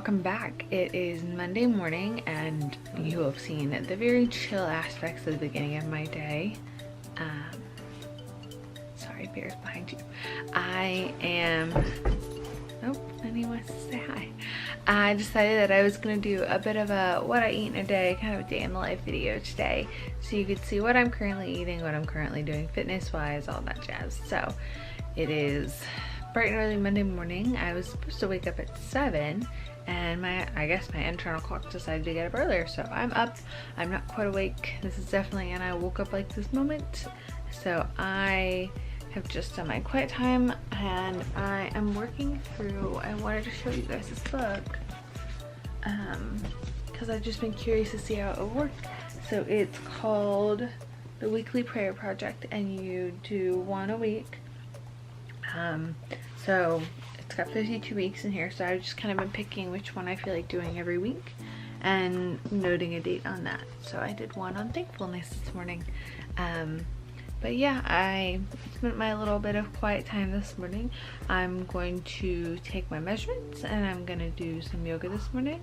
welcome back. It is Monday morning and you have seen the very chill aspects of the beginning of my day. Sorry, bear's behind you. I am, oh, Lenny wants to say hi. I decided that I was going to do a bit of a what I eat in a day, kind of a day in the life video today, so you could see what I'm currently eating, what I'm currently doing fitness wise, all that jazz. So it is bright and early Monday morning. I was supposed to wake up at 7 and I guess my internal clock decided to get up earlier, so I'm up. I'm not quite awake. This is definitely an I woke up like this moment. So I have just done my quiet time and I am working through, I wanted to show you guys this book because I've just been curious to see how it would work. So it's called The Weekly Prayer Project and you do one a week. So it's got 52 weeks in here, so I've just kind of been picking which one I feel like doing every week and noting a date on that. So I did one on thankfulness this morning. But yeah, I spent my little bit of quiet time this morning. I'm going to take my measurements and I'm gonna do some yoga this morning.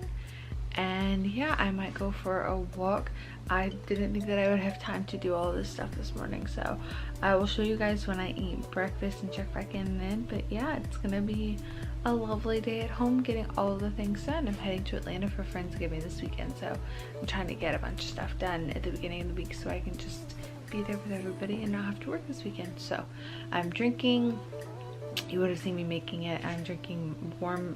And yeah, I might go for a walk. I didn't think that I would have time to do all this stuff this morning, so I will show you guys when I eat breakfast and check back in then. But yeah, it's gonna be a lovely day at home getting all of the things done. I'm heading to Atlanta for Friendsgiving this weekend, so I'm trying to get a bunch of stuff done at the beginning of the week so I can just be there with everybody and not have to work this weekend. So I'm drinking, you would have seen me making it, I'm drinking warm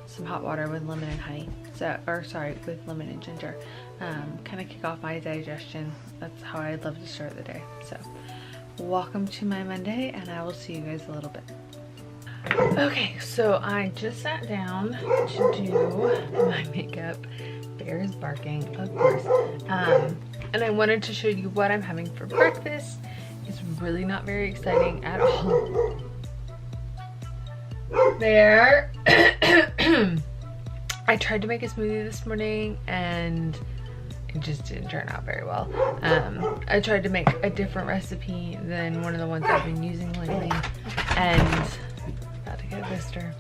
some hot water with lemon and honey, so, or sorry, with lemon and ginger, kind of kick off my digestion. That's how I love to start the day. So welcome to my Monday and I will see you guys a little bit. Okay, so I just sat down to do my makeup. Bear is barking, of course, and I wanted to show you what I'm having for breakfast. It's really not very exciting at all. There. I tried to make a smoothie this morning and it just didn't turn out very well. I tried to make a different recipe than one of the ones I've been using lately and about to get a visitor.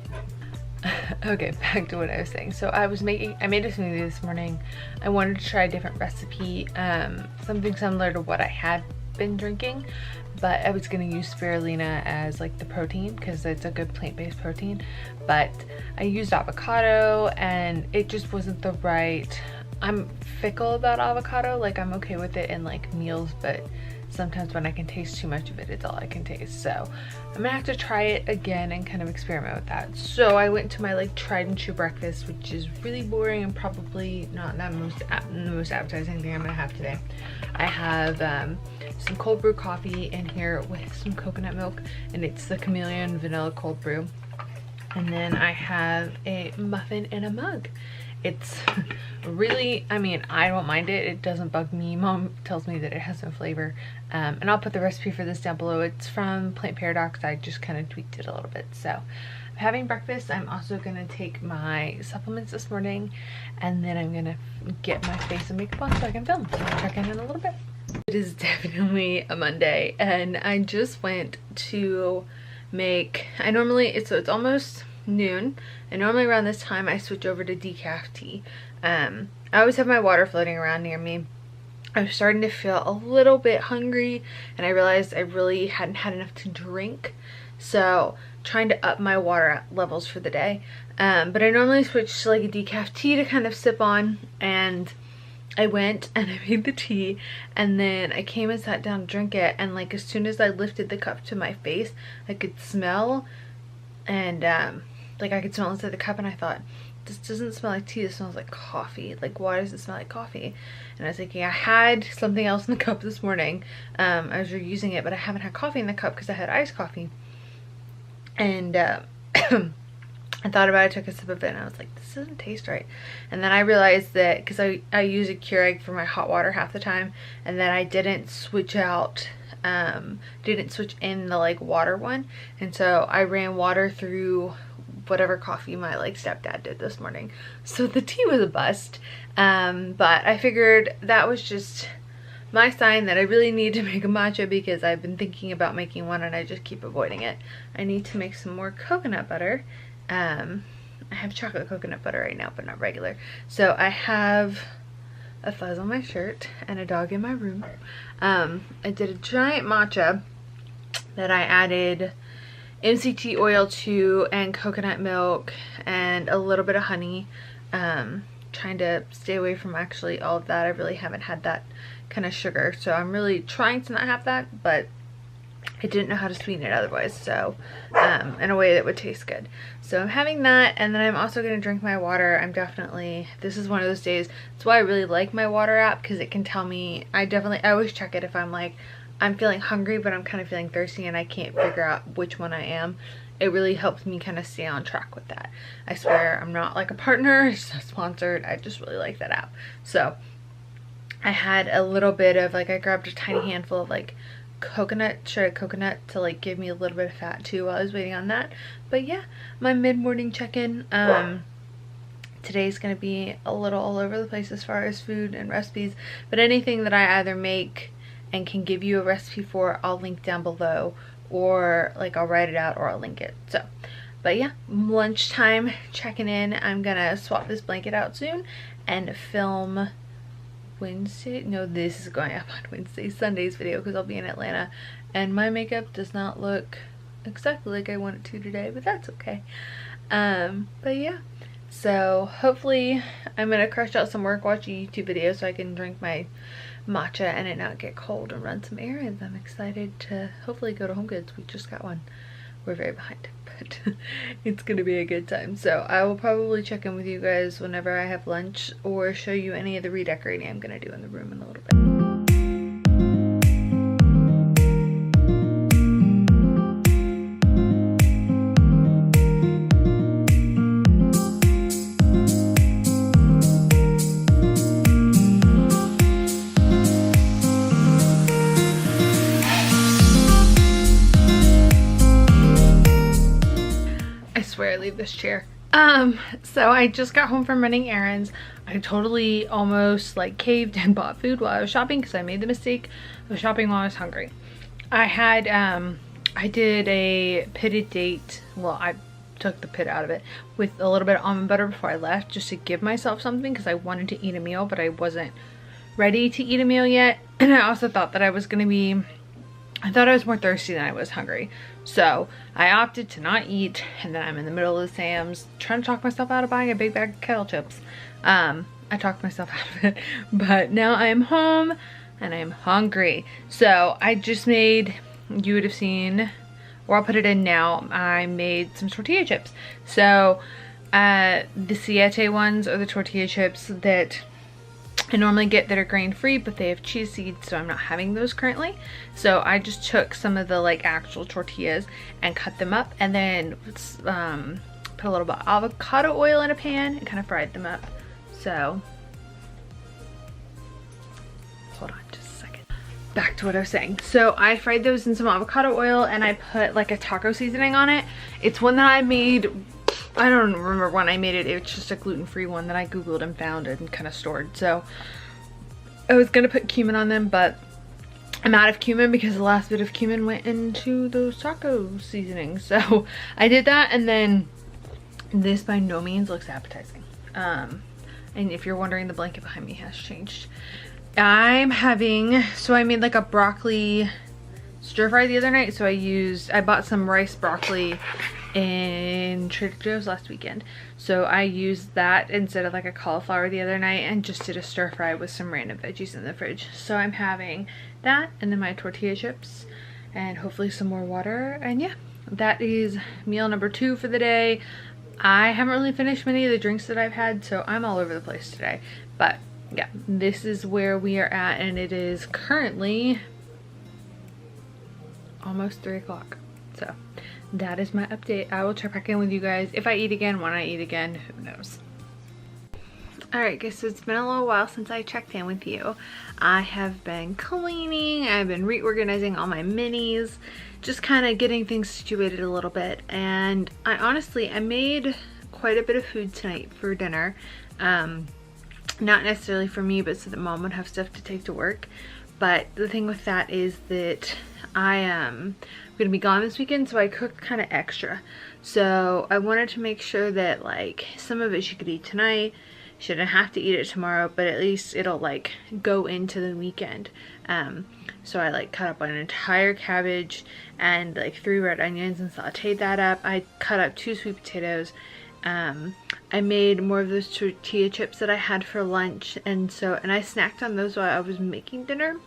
Okay, back to what I was saying. So I made a smoothie this morning. I wanted to try a different recipe, something similar to what I had been drinking, but I was going to use spirulina as like the protein because it's a good plant-based protein, but I used avocado and it just wasn't the right. I'm fickle about avocado, like I'm okay with it in like meals, but sometimes when I can taste too much of it, it's all I can taste. So I'm gonna have to try it again and kind of experiment with that. So I went to my like tried and true breakfast, which is really boring and probably not the most appetizing thing I'm gonna have today. I have some cold brew coffee in here with some coconut milk, and it's the Chameleon Vanilla Cold Brew. And then I have a muffin in a mug. It's really, I mean, I don't mind it. It doesn't bug me. Mom tells me that it has no flavor. And I'll put the recipe for this down below. It's from Plant Paradox. I just kind of tweaked it a little bit. So I'm having breakfast. I'm also going to take my supplements this morning. And then I'm going to get my face and makeup on so I can film. So I'll check in a little bit. It is definitely a Monday. And I just went to make, it's almost noon, and normally around this time I switch over to decaf tea. I always have my water floating around near me. I was starting to feel a little bit hungry and I realized I really hadn't had enough to drink, so trying to up my water levels for the day. But I normally switch to like a decaf tea to kind of sip on, and I went and I made the tea and then I came and sat down to drink it, and like as soon as I lifted the cup to my face I could smell, and like I could smell inside the cup, and I thought, this doesn't smell like tea, this smells like coffee. Like, why does it smell like coffee? And I was thinking, I had something else in the cup this morning. I was reusing it, but I haven't had coffee in the cup because I had iced coffee. And I thought about it, took a sip of it, and I was like, this doesn't taste right. And then I realized that because I use a Keurig for my hot water half the time, and then I didn't switch out, didn't switch in the like water one, and so I ran water through whatever coffee my like stepdad did this morning, so the tea was a bust. But I figured that was just my sign that I really need to make a matcha because I've been thinking about making one and I just keep avoiding it. I need to make some more coconut butter. I have chocolate coconut butter right now, but not regular. So I have a fuzz on my shirt and a dog in my room. I did a giant matcha that I added MCT oil to and coconut milk and a little bit of honey. Trying to stay away from actually all of that. I really haven't had that kind of sugar, so I'm really trying to not have that, but I didn't know how to sweeten it otherwise, so in a way that would taste good. So I'm having that, and then I'm also going to drink my water. This is one of those days. That's why I really like my water app, because it can tell me, I always check it if I'm like, I'm feeling hungry but I'm kind of feeling thirsty and I can't figure out which one I am. It really helps me kind of stay on track with that. I swear I'm not like a partner, it's not sponsored, I just really like that app. So I had a little bit of like, I grabbed a tiny handful of like shredded coconut to like give me a little bit of fat too while I was waiting on that. But yeah, my mid-morning check-in. Today's gonna be a little all over the place as far as food and recipes, but anything that I either make and can give you a recipe for, I'll link down below, or like I'll write it out or I'll link it. So, but yeah, lunchtime checking in. I'm gonna swap this blanket out soon and film Wednesday. No, this is going up on Sunday's video because I'll be in Atlanta and my makeup does not look exactly like I want it to today, but that's okay. But yeah, so hopefully I'm gonna crush out some work, watch a YouTube video so I can drink my matcha and it not get cold and run some errands. I'm excited to hopefully go to Home Goods. We just got one. We're very behind, but it's gonna be a good time. So I will probably check in with you guys whenever I have lunch or show you any of the redecorating I'm gonna do in the room in a little bit. I leave this chair. So I just got home from running errands. I totally almost like caved and bought food while I was shopping because I made the mistake of shopping while I was hungry. I did a pitted date. Well, I took the pit out of it with a little bit of almond butter before I left just to give myself something because I wanted to eat a meal, but I wasn't ready to eat a meal yet. And I also thought that I was more thirsty than I was hungry. So I opted to not eat, and then I'm in the middle of the Sam's trying to talk myself out of buying a big bag of kettle chips. I talked myself out of it, but now I'm home and I'm hungry. So I just made, you would have seen, or I'll put it in now, I made some tortilla chips. So the Siete ones are the tortilla chips that I normally get that are grain free, but they have chia seeds, so I'm not having those currently. So I just took some of the like actual tortillas and cut them up, and then put a little bit of avocado oil in a pan and kind of fried them up. So hold on just a second. Back to what I was saying. So I fried those in some avocado oil and I put like a taco seasoning on it. It's one that I made, I don't remember when I made it. It's just a gluten-free one that I googled and found and kind of stored. So I was gonna put cumin on them, but I'm out of cumin because the last bit of cumin went into those taco seasonings. So I did that, and then this by no means looks appetizing. And if you're wondering, the blanket behind me has changed. So I made like a broccoli stir fry the other night. So I bought some rice broccoli in Trader Joe's last weekend, so I used that instead of like a cauliflower the other night and just did a stir fry with some random veggies in the fridge. So I'm having that and then my tortilla chips and hopefully some more water, and yeah, that is meal number 2 for the day. I haven't really finished many of the drinks that I've had, so I'm all over the place today, but yeah, this is where we are at, and it is currently almost 3 o'clock. So that is my update. I will check back in with you guys if I eat again, when I eat again, who knows. Alright guys, so it's been a little while since I checked in with you. I have been cleaning, I've been reorganizing all my minis, just kind of getting things situated a little bit, and I made quite a bit of food tonight for dinner. Not necessarily for me, but so that mom would have stuff to take to work. But the thing with that is that I am going to be gone this weekend, so I cooked kind of extra. So I wanted to make sure that like some of it she could eat tonight. She didn't have to eat it tomorrow, but at least it'll like go into the weekend. So I like cut up an entire cabbage and like 3 red onions and sauteed that up. I cut up 2 sweet potatoes. I made more of those tortilla chips that I had for lunch, and I snacked on those while I was making dinner.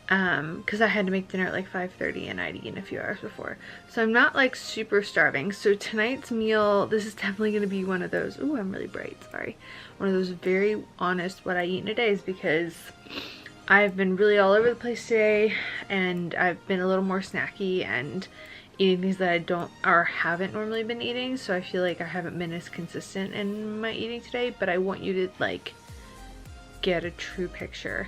Because I had to make dinner at like 5:30 and I'd eaten a few hours before. So I'm not like super starving. So tonight's meal, this is definitely going to be one of those, ooh, I'm really bright, sorry. One of those very honest what I eat in a day, is because I've been really all over the place today and I've been a little more snacky and eating things that I don't or haven't normally been eating. So I feel like I haven't been as consistent in my eating today, but I want you to like get a true picture.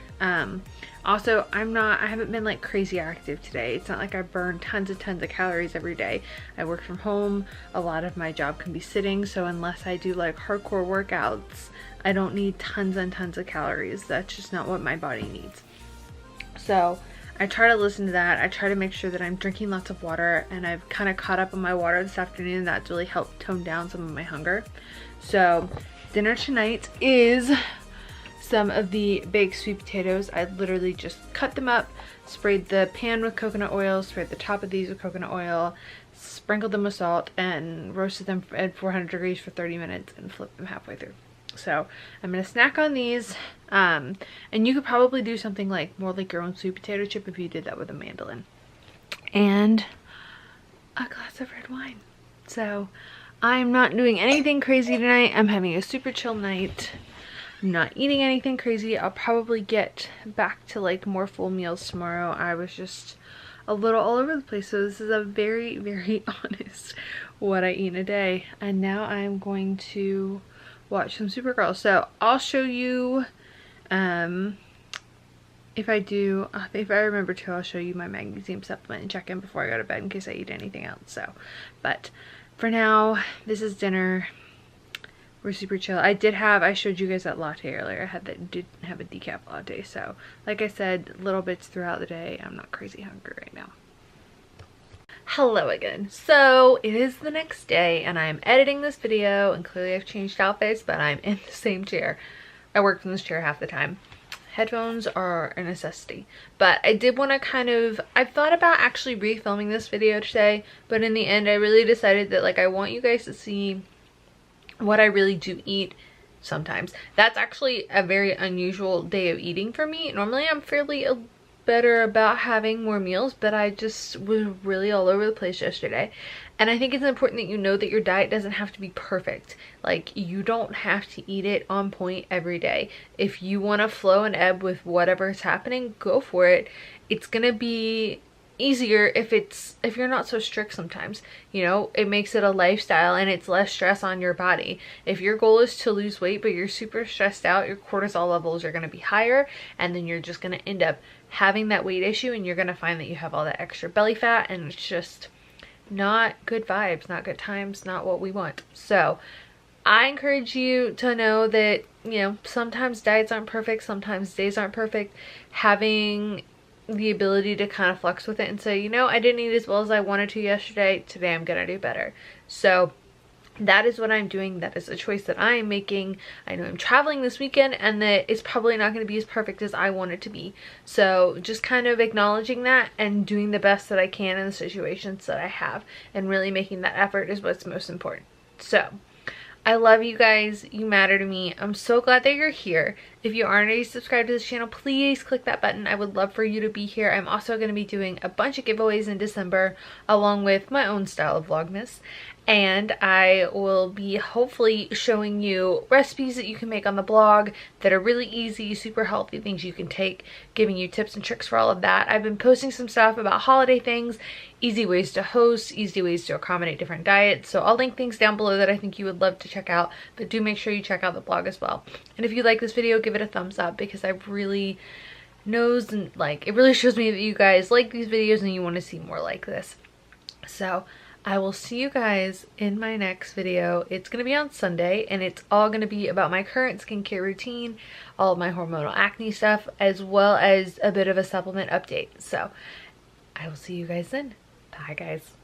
Also, I haven't been like crazy active today. It's not like I burn tons of calories every day. I work from home. A lot of my job can be sitting, so unless I do like hardcore workouts, I don't need tons and tons of calories. That's just not what my body needs. So I try to listen to that. I try to make sure that I'm drinking lots of water, and I've kind of caught up on my water this afternoon. That's really helped tone down some of my hunger. So dinner tonight is some of the baked sweet potatoes. I literally just cut them up, sprayed the pan with coconut oil, sprayed the top of these with coconut oil, sprinkled them with salt, and roasted them at 400 degrees for 30 minutes and flipped them halfway through. So I'm gonna snack on these, and you could probably do something like more like your own sweet potato chip if you did that with a mandolin, and a glass of red wine. So I'm not doing anything crazy tonight. I'm having a super chill night. I'm not eating anything crazy. I'll probably get back to like more full meals tomorrow. I was just a little all over the place, so this is a very, very honest what I eat in a day. And now I'm going to watch some Supergirl. So I'll show you if I remember to, I'll show you my magnesium supplement and check in before I go to bed in case I eat anything else. So, but for now, this is dinner. We're super chill. I showed you guys that latte earlier. Did have a decaf latte. So like I said, little bits throughout the day. I'm not crazy hungry right now. Hello again. So it is the next day and I'm editing this video, and clearly I've changed outfits, but I'm in the same chair. I work from this chair half the time. Headphones are a necessity, but I did want to I've thought about actually refilming this video today, but in the end I really decided that like I want you guys to see what I really do eat sometimes. That's actually a very unusual day of eating for me. Normally I'm fairly better about having more meals, but I just was really all over the place yesterday. And I think it's important that you know that your diet doesn't have to be perfect. Like, you don't have to eat it on point every day. If you want to flow and ebb with whatever is happening, go for it. It's gonna be easier if you're not so strict sometimes. You know, it makes it a lifestyle and it's less stress on your body. If your goal is to lose weight but you're super stressed out, your cortisol levels are going to be higher, and then you're just going to end up having that weight issue, and you're going to find that you have all that extra belly fat, and it's just not good vibes, not good times, not what we want. So I encourage you to know that, you know, sometimes diets aren't perfect, sometimes days aren't perfect. Having the ability to kind of flex with it and say, you know, I didn't eat as well as I wanted to yesterday. Today I'm gonna do better. So that is what I'm doing. That is a choice that I am making. I know I'm traveling this weekend and that it's probably not going to be as perfect as I want it to be. So just kind of acknowledging that and doing the best that I can in the situations that I have, and really making that effort is what's most important. So I love you guys. You matter to me. I'm so glad that you're here. If you aren't already subscribed to this channel, please click that button. I would love for you to be here. I'm also going to be doing a bunch of giveaways in December along with my own style of Vlogmas. And I will be hopefully showing you recipes that you can make on the blog that are really easy, super healthy things you can take, giving you tips and tricks for all of that. I've been posting some stuff about holiday things, easy ways to host, easy ways to accommodate different diets. So I'll link things down below that I think you would love to check out, but do make sure you check out the blog as well. And if you like this video, give it a thumbs up, because I really it really shows me that you guys like these videos and you want to see more like this. So I will see you guys in my next video. It's going to be on Sunday, and it's all going to be about my current skincare routine, all of my hormonal acne stuff, as well as a bit of a supplement update. So I will see you guys then. Bye guys.